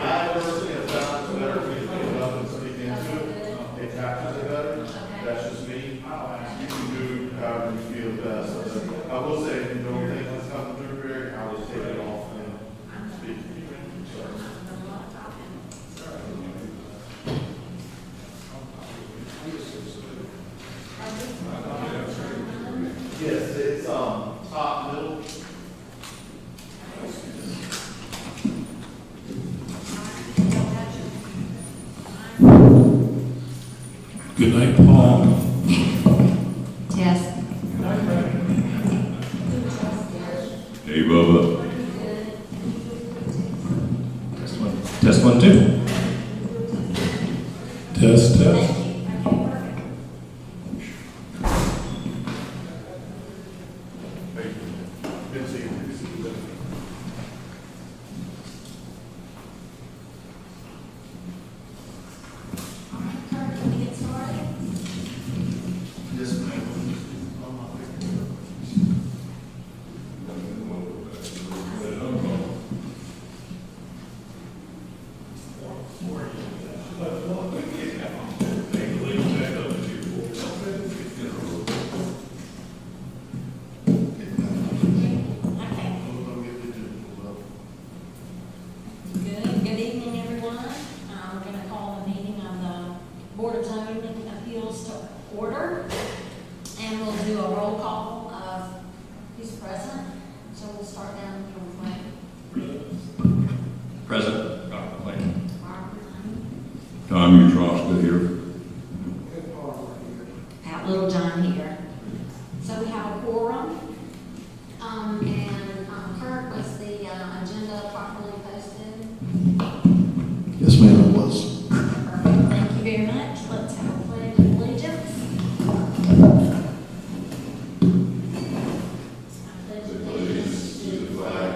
I personally have found it's better for me to pick it up and speak into it. It captures it better. That's just me. You can do however you feel best. I will say, if you don't think it's coming through very, I will just take it off and speak. Yes, it's top middle. Good night, Paul. Test. Hey, Bubba. Test one, two. Test, test. Good to see you. Can we get started? Yes, ma'am. Okay. Good evening, everyone. We're going to call the meeting of the Board of Zoning Appeals to order. And we'll do a roll call of who's present. So we'll start down here with Present. Dr. Clayton. Mark, Tom Utroska here. Pat Littlejohn here. So we have a quorum. And Kurt, was the agenda properly posted? Yes, ma'am, it was. Perfect. Thank you very much. Let's have a pledge of allegiance. I pledge allegiance to the flag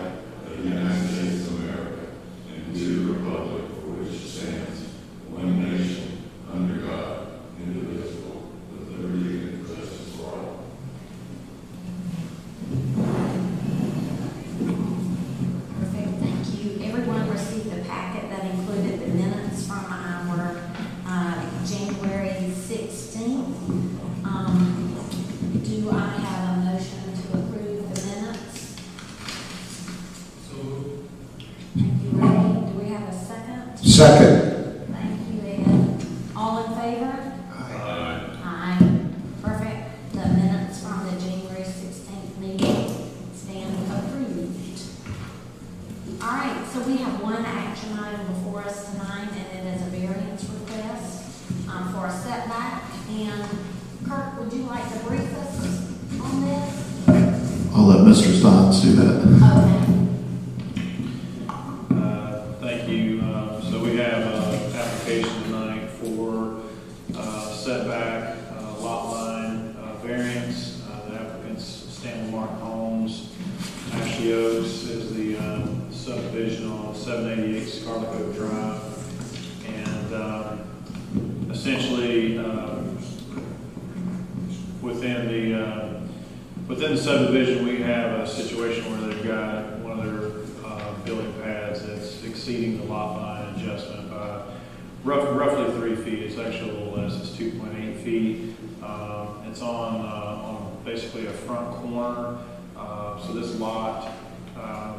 of the United States of America and to the republic for which it stands, one nation, under God, indivisible, with liberty and justice for all. Perfect, thank you. Everyone received a packet that included the minutes from our January 16th. Do I have a motion to approve the minutes? Thank you, Ray. Do we have a second? Second. Thank you, Ed. All in favor? Aye. Perfect. The minutes from the January 16th meeting stand approved. All right, so we have one action item before us tonight, and it is a variance request for a setback. And Kirk, would you like to brief us on this? I'll let Mr. Steins do that. Okay. Thank you. So we have an application tonight for setback, lot line variance. The applicant's Stanley Mark Homes. Ashley Oaks is the subdivision on 788 Scarlet Oak Drive. And essentially, within the subdivision, we have a situation where they've got one of their building pads that's exceeding the lot line adjustment by roughly 3 feet. It's actually a little less. It's 2.8 feet. It's on basically a front corner. So this lot, I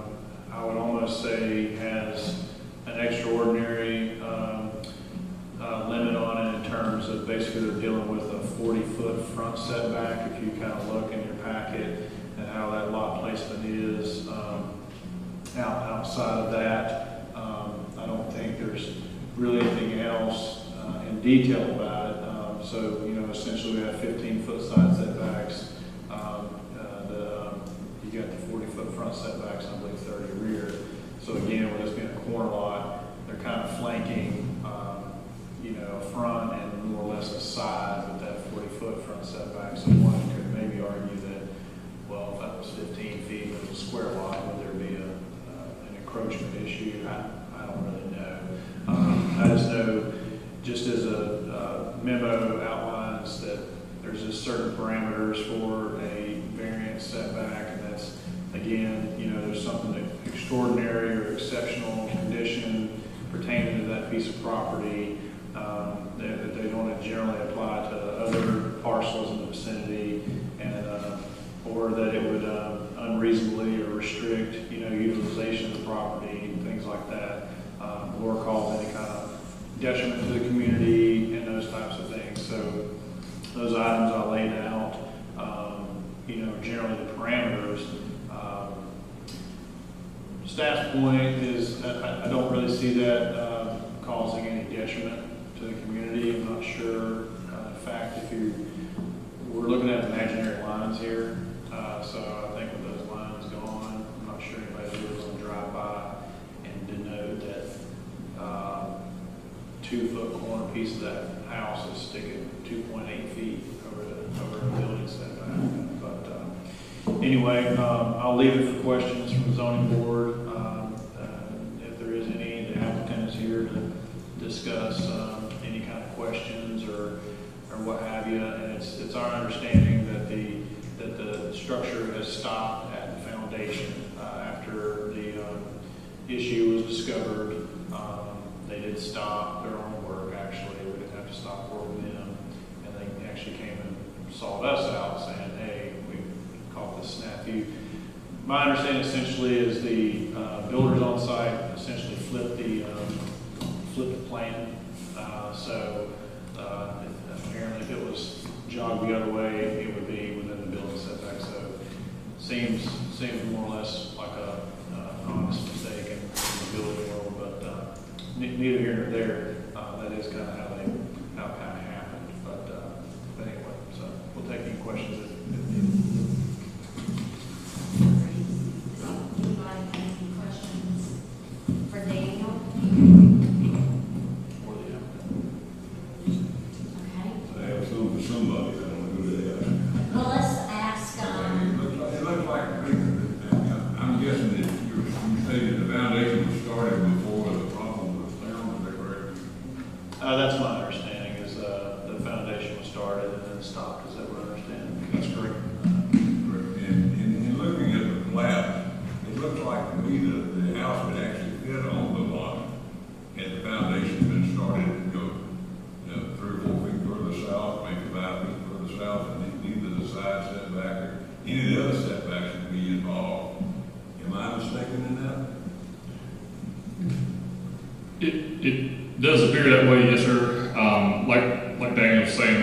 would almost say, has an extraordinary limit on it in terms of basically they're dealing with a 40-foot front setback. If you kind of look in your packet and how that lot placement is outside of that, I don't think there's really anything else in detail about it. So, essentially we have 15-foot side setbacks. You got the 40-foot front setbacks, and I believe 30 rear. So again, with this being a corner lot, they're kind of flanking, front and more or less a side with that 40-foot front setback. So one could maybe argue that, well, if that was 15 feet, it was a square lot, encroachment issue, I don't really know. I just know, just as a memo outlines that there's just certain parameters for a variance setback, and that's, again, there's something extraordinary or exceptional condition pertaining to that piece of property that they don't generally apply to other parcels in the vicinity, and or that it would unreasonably or restrict, utilization of the property, things like that, or cause any kind of detriment to the community and those types of things. So those items I laid out, generally the parameters. Staff's point is I don't really see that causing any detriment to the community. I'm not sure. In fact, we're looking at imaginary lines here, so I think with those lines gone, I'm not sure anybody's really going to drive by and denote that 2-foot corner piece of that house is sticking 2.8 feet over a building setback. But anyway, I'll leave it for questions from the zoning board. If there is any, the applicant is here to discuss any kind of questions or what have you. And it's our understanding that the structure has stopped at the foundation after the issue was discovered. They did stop their own work. Actually, we didn't have to stop work with them, and they actually came and sought us out, saying, "Hey, we caught this snafu." My understanding essentially is the builders on site essentially flipped the plan. So apparently, if it was jogged the other way, it would be within the building setback. So seems more or less like a honest mistake in the building world, but neither here nor there. That is kind of how it happened. But anyway, so we'll take any questions if needed. Anybody have any questions for Daniel? Or the applicant. Okay. I have some for somebody, I don't know who they are. Well, let's ask, It looks like, I'm guessing that you stated the foundation was started before the problem was found, is that correct? That's my understanding, is the foundation was started and then stopped. Is that what I understand? That's correct. In looking at the plat, it looks like to me that the house would actually fit on the lot had the foundation been started, 3 or 4 feet further south, maybe 5 feet further south, and either the side setback or any of the other setbacks would be involved. Am I mistaken in that? It does appear that way, yes, sir. Like Daniel was saying,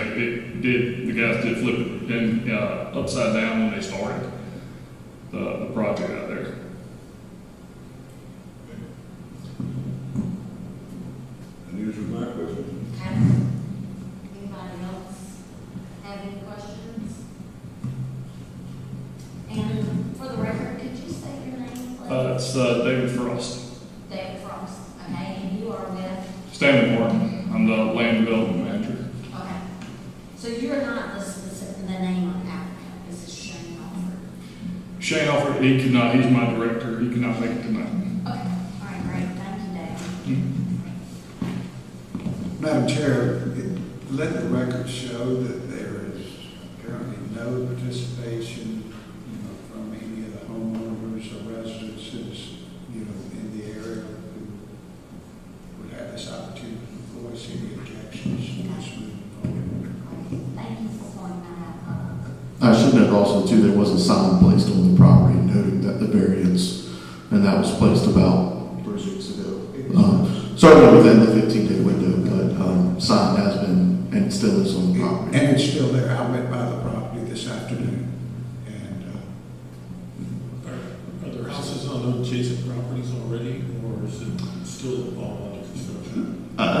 the guys did flip it in upside down when they started the project out there. And these are my questions. okay. Anybody else have any questions? And for the record, could you state your name, please? It's David Frost, David Frost, okay, and you are with? Stanley Martin. I'm the land development manager. Okay. So you're not the name of the applicant, this is Shane Alford? Shane Alford, he could not, he's my director, he could not make it tonight. Okay, all right, great, thank you, David. Madam Chair, let the record show that there is apparently no participation, from any of the homeowners or residences, in the area who would have this opportunity to voice any objections to this moving forward. Thank you for pointing that out. I should note also too, there was a sign placed on the property noting that the variance, and that was placed about 3 weeks ago. Certainly within the 15-day window, but sign has been and still is on the property. And it's still there. I went by the property this afternoon, and Are there houses on adjacent properties already, or is it still all under construction?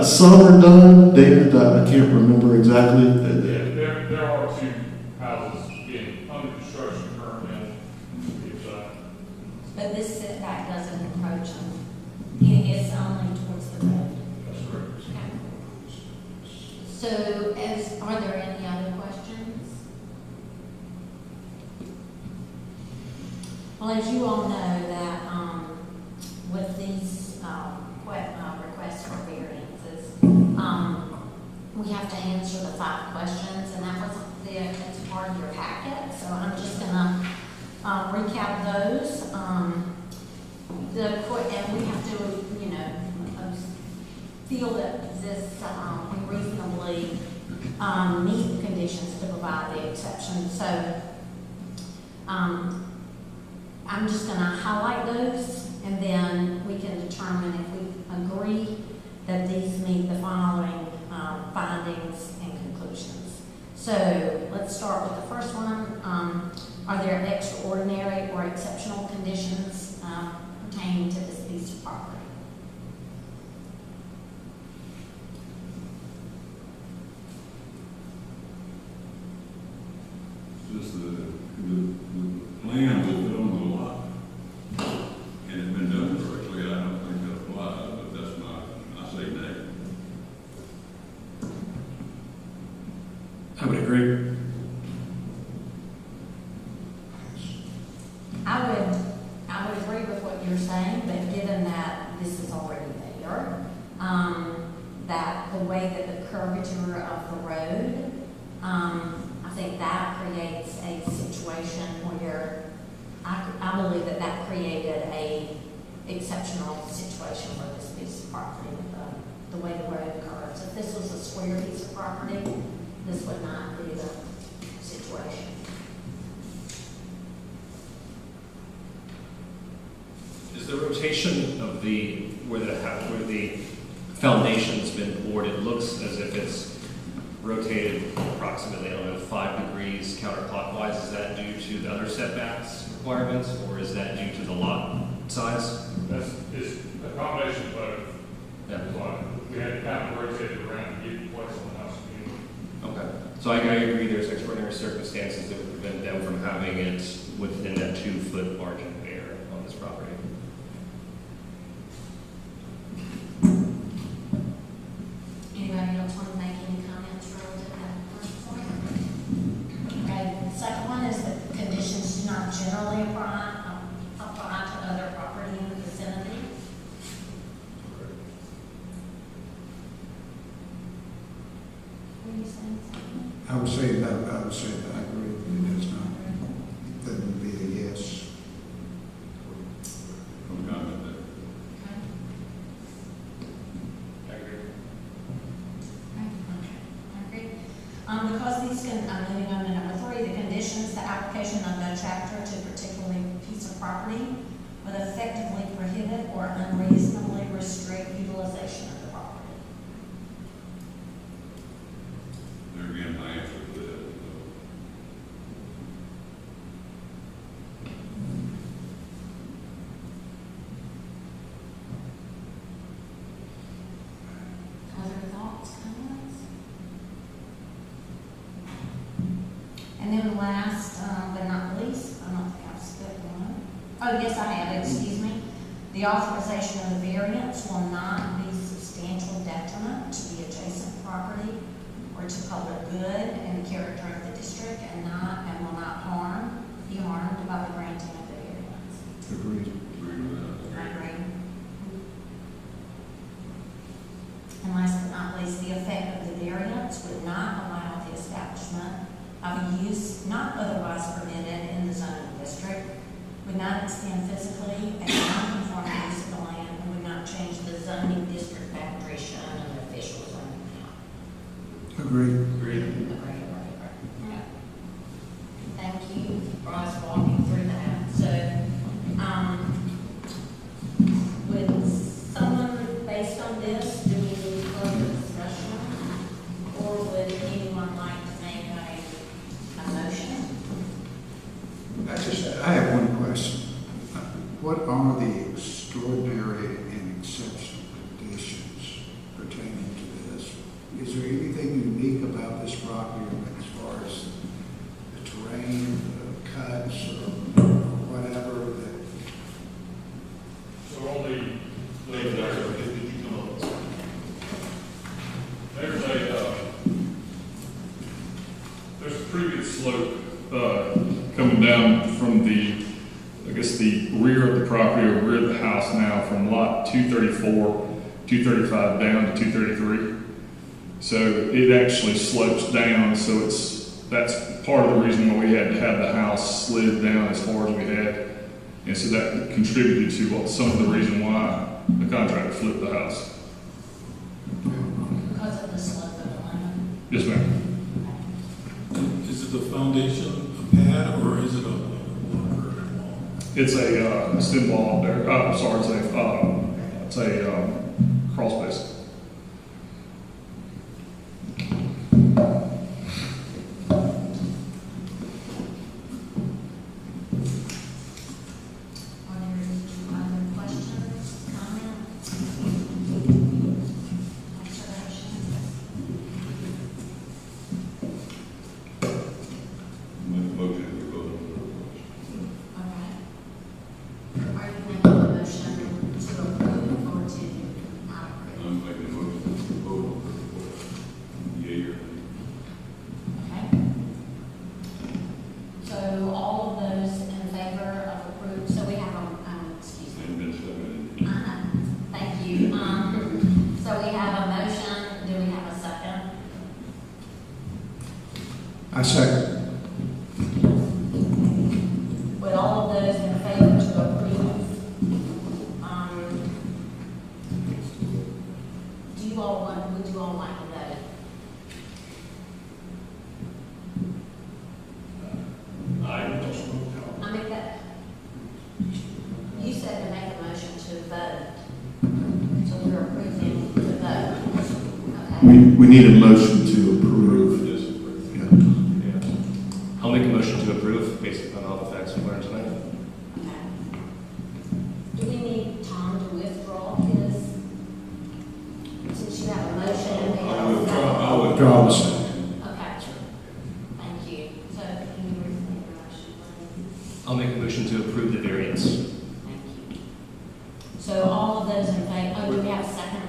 Some are done, David, I can't remember exactly. There are 2 houses under construction currently. But this setback doesn't approach them. It is only towards the road. That's correct. Okay. So, are there any other questions? Well, as you all know, that with have to answer the 5 questions, and that wasn't there as part of your packet, so I'm just gonna recap those. And we have to, feel that this, we reasonably meet the conditions to provide the exception. So, I'm just gonna highlight those, and then we can determine if we agree that these meet the following findings and conclusions. So let's start with the first one. Are there extraordinary or exceptional conditions pertaining to this piece of property? Just the plan was put on the lot, and it's been done correctly. I don't think that applies, but that's I say nay. I would agree. I would agree with what you're saying, but given that this is already there, that the way that the curvature of the road, I think that creates a situation where I believe that created a exceptional situation for this piece of property, the way the road curves. If this was a square piece of property, this would not be the situation. Is the rotation of where the foundation's been poured, it looks as if it's rotated approximately, 5 degrees counterclockwise. Is that due to the other setbacks requirements, or is that due to the lot size? It's a combination of both. Yeah. We had to kind of rotate it around to get place on the house. Okay. So I agree there's extraordinary circumstances that would prevent them from having it within that 2-foot margin of error on this property. Anybody else want to make any comments relative to that first point? Okay, the second one is that conditions do not generally apply to other property in the vicinity. Were you saying something? I would say that I agree that it is not. That would be a yes. From comment there. Okay. I agree. Okay. Because these I'm moving on to number 3, the conditions, the application of no chapter to a particular piece of property would effectively prohibit or unreasonably restrict utilization of the property. There again, my answer to that. Other thoughts, comments? And then last, but not least, I don't think I've skipped one. Oh, yes, I have, excuse me. The authorization of the variance will not be substantial detriment to the adjacent property or to public good and the character of the district, and will not be harmed by the granting of the variance. Agreed. Agree with that. I agree. And last but not least, the effect of the variance would not allow the establishment of a use not otherwise permitted in the zoning district, would not extend physically a non-conforming use of the land, and would not change the zoning district boundary shown in the official zoning map. Agreed. Agreed. Agree. Thank you for us walking through that. So, would someone, based on this, do we need further discussion? Or would anyone like to make a motion? I have one question. What are the extraordinary and exceptional conditions pertaining to this? Is there anything unique about this property as far as the terrain, the cuts, or whatever that? So only Did you come up with there's a pretty good slope coming down from the rear of the property or rear of the house now from lot 234, 235 down to 233. So it actually slopes down, so that's part of the reason why we had to have the house slid down as far as we had. And so that contributed to some of the reason why the contractor flipped the house. Because of the slope of the land. Yes, ma'am. Is it the foundation a pad or is it a block or a wall? It's a stem wall there. Sorry, it's a crawl space. Are there any other questions, comments? Observations? Make a motion to go to the request. All right. Are you making a motion to approve or to not approve? I'm making a motion to vote on the request. Yea or nay? Okay. So all of those in favor of approve, so we have excuse me. And been seconded. Thank you. So we have a motion, do we have a second? I second. With all of those in favor to approve, would you all like to vote? I mean, that, you said to make a motion to vote, so we're approving the vote. Okay. We need a motion to approve. Yes. Yeah. I'll make a motion to approve based upon all the facts we learned tonight. Okay. Do we need Tom to withdraw his, since you have a motion and we have a second? I'll withdraw the second. Okay. Thank you. So can you restate your motion, please? I'll make a motion to approve the variance. Thank you. So all of those in favor, do we have a second?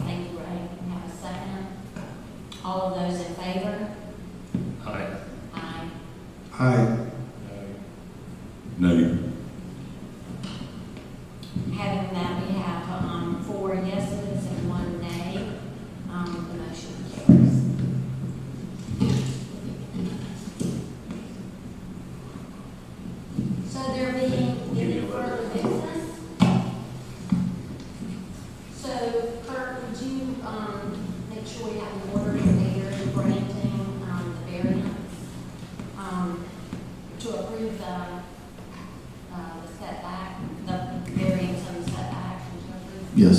Thank you, Ray. We have a second. All of those in favor? Aye. Aye. Aye. Nay. Having that, we have 4 yeses and 1 nay. The motion carries. So there being any further business? So Kurt, would you make sure we have an order prepared granting the variance to approve the setback, the variance and the setback? and to approve Yes.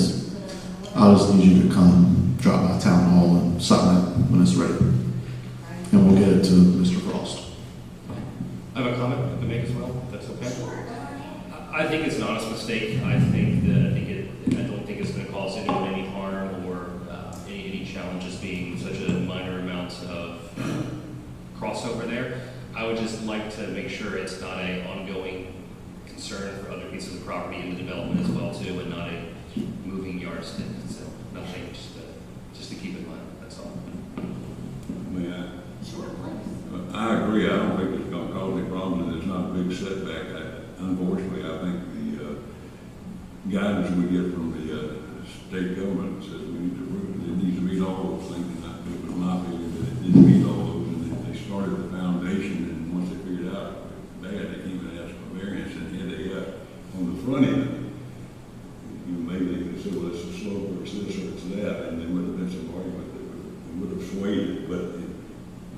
the- I'll just need you to come, drop by town hall and sign it when it's ready. And we'll get it to Mr. Frost. I have a comment to make as well, if that's okay? Sure, go ahead. I think it's an honest mistake. I don't think it's going to cause anyone any harm or any challenges being such a minor amount of crossover there. I would just like to make sure it's not an ongoing concern for other pieces of property in the development as well too, and not a moving yardstick. So nothing, just to keep in mind. That's all. May I? Sure, please. I agree. I don't think it's going to cause any problem, and it's not a big setback. Unfortunately, I think the guidance we get from the state government says we need to prove it needs to meet all those things, and it was my feeling that it didn't meet all those, and they started the foundation, and once they figured out they had to even ask for variance, and here they are on the front end. Maybe they could say, well, it's a slope, or it's this, or it's that, and there would have been some argument that would have swayed it, but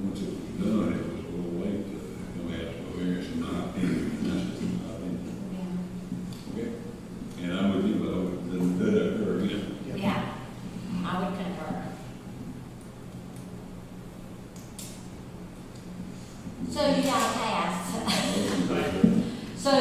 once it was done, it was a little late to come ask for variance, in my opinion. That's just my opinion. Okay? And I'm with you, but I would, that occur again. Yeah, I would concur. So you got a pass. So,